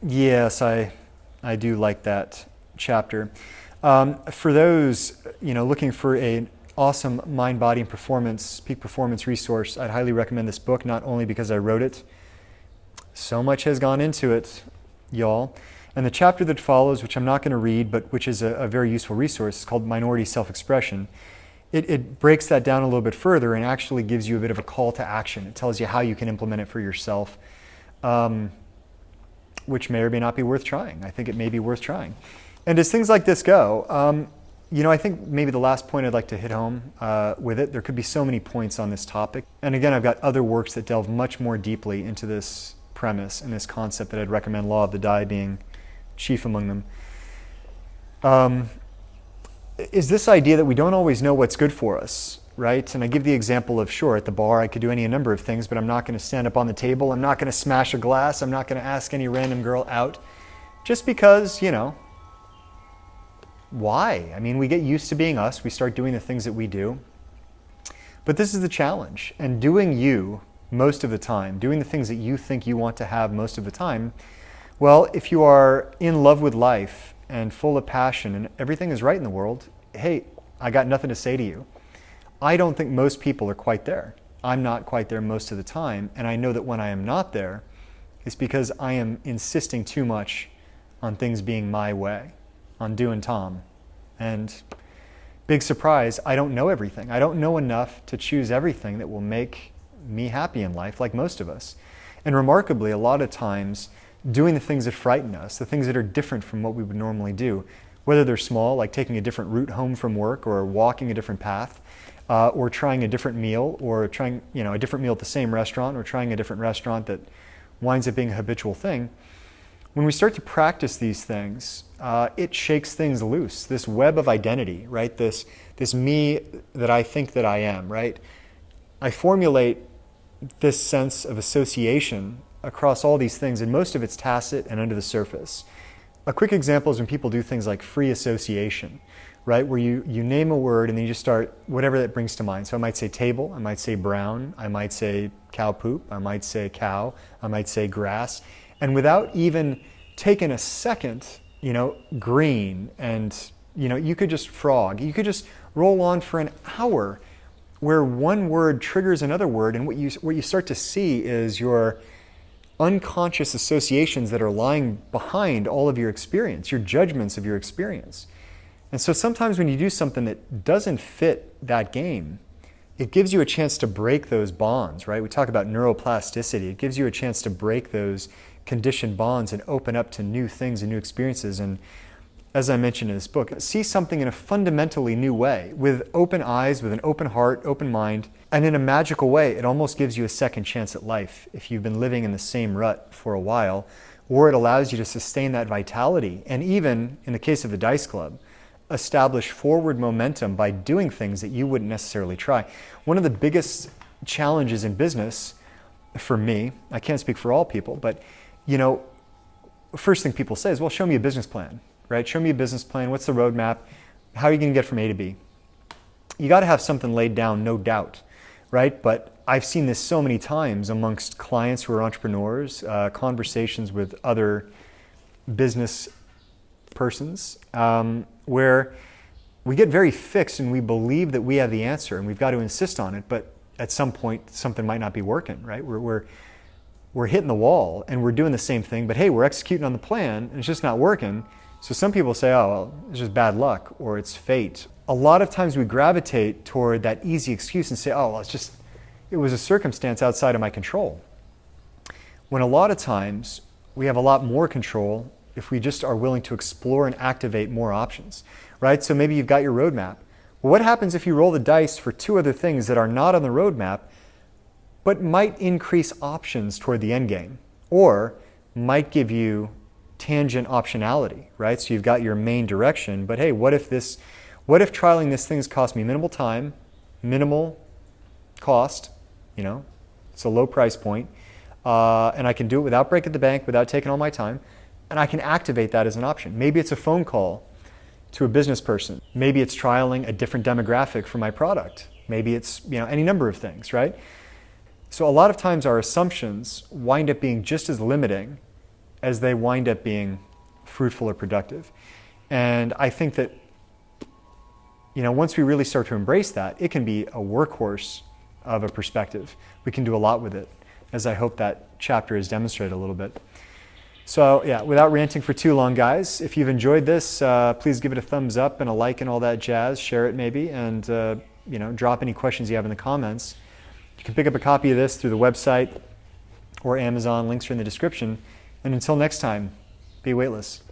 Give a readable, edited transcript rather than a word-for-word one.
Yes, I do like that chapter. For those, looking for an awesome mind, body, and performance, peak performance resource, I'd highly recommend this book, not only because I wrote it. So much has gone into it, y'all. And the chapter that follows, which I'm not going to read, but which is a very useful resource, is called Minority Self-Expression. It breaks that down a little bit further and actually gives you a bit of a call to action. It tells you how you can implement it for yourself, which may or may not be worth trying. I think it may be worth trying. And as things like this go, I think maybe the last point I'd like to hit home with it, there could be so many points on this topic. And again, I've got other works that delve much more deeply into this premise and this concept that I'd recommend, Law of the Die being chief among them. Is this idea that we don't always know what's good for us, right? And I give the example of, sure, at the bar I could do any number of things, but I'm not going to stand up on the table, I'm not going to smash a glass, I'm not going to ask any random girl out, just because, why? I mean, we get used to being us, we start doing the things that we do. But this is the challenge, and doing you most of the time, doing the things that you think you want to have most of the time, well, if you are in love with life and full of passion and everything is right in the world, hey, I got nothing to say to you. I don't think most people are quite there. I'm not quite there most of the time, and I know that when I am not there, it's because I am insisting too much on things being my way, on doing Tom. And big surprise, I don't know everything. I don't know enough to choose everything that will make me happy in life, like most of us. And remarkably, a lot of times, doing the things that frighten us, the things that are different from what we would normally do, whether they're small, like taking a different route home from work or walking a different path, or trying a different meal, or trying a different meal at the same restaurant, or trying a different restaurant that winds up being a habitual thing. When we start to practice these things, it shakes things loose. This web of identity, right? This me that I think that I am, right? I formulate this sense of association across all these things, and most of it's tacit and under the surface. A quick example is when people do things like free association, right? Where you name a word and then you just start whatever that brings to mind. So I might say table, I might say brown, I might say cow poop, I might say cow, I might say grass. And without even taking a second, green, and you could just frog. You could just roll on for an hour where one word triggers another word, and what you start to see is your unconscious associations that are lying behind all of your experience, your judgments of your experience. And so sometimes when you do something that doesn't fit that game, it gives you a chance to break those bonds, right? We talk about neuroplasticity. It gives you a chance to break those conditioned bonds and open up to new things and new experiences. And as I mentioned in this book, see something in a fundamentally new way, with open eyes, with an open heart, open mind, and in a magical way. It almost gives you a second chance at life if you've been living in the same rut for a while, or it allows you to sustain that vitality, and even, in the case of the Dice Club, establish forward momentum by doing things that you wouldn't necessarily try. One of the biggest challenges in business, for me, I can't speak for all people, but first thing people say is, well, show me a business plan. Right? Show me a business plan. What's the roadmap? How are you going to get from A to B? You got to have something laid down, no doubt, right? But I've seen this so many times amongst clients who are entrepreneurs, conversations with other business persons, where we get very fixed and we believe that we have the answer and we've got to insist on it. But at some point, something might not be working, right? We're hitting the wall and we're doing the same thing, but hey, we're executing on the plan and it's just not working. So some people say, oh, well, it's just bad luck or it's fate. A lot of times we gravitate toward that easy excuse and say, oh, well, it was a circumstance outside of my control. When a lot of times we have a lot more control if we just are willing to explore and activate more options, right? So maybe you've got your roadmap. Well, what happens if you roll the dice for two other things that are not on the roadmap, but might increase options toward the end game, or might give you tangent optionality, right? So you've got your main direction, but hey, what if trialing this thing's cost me minimal time, minimal cost, it's a low price point, and I can do it without breaking the bank, without taking all my time, and I can activate that as an option. Maybe it's a phone call to a business person. Maybe it's trialing a different demographic for my product. Maybe it's, any number of things, right? So a lot of times our assumptions wind up being just as limiting as they wind up being fruitful or productive. And I think that, once we really start to embrace that, it can be a workhorse of a perspective. We can do a lot with it, as I hope that chapter has demonstrated a little bit. So yeah, without ranting for too long, guys, if you've enjoyed this, please give it a thumbs up and a like and all that jazz. Share it maybe, and drop any questions you have in the comments. You can pick up a copy of this through the website or Amazon. Links are in the description. And until next time, be weightless.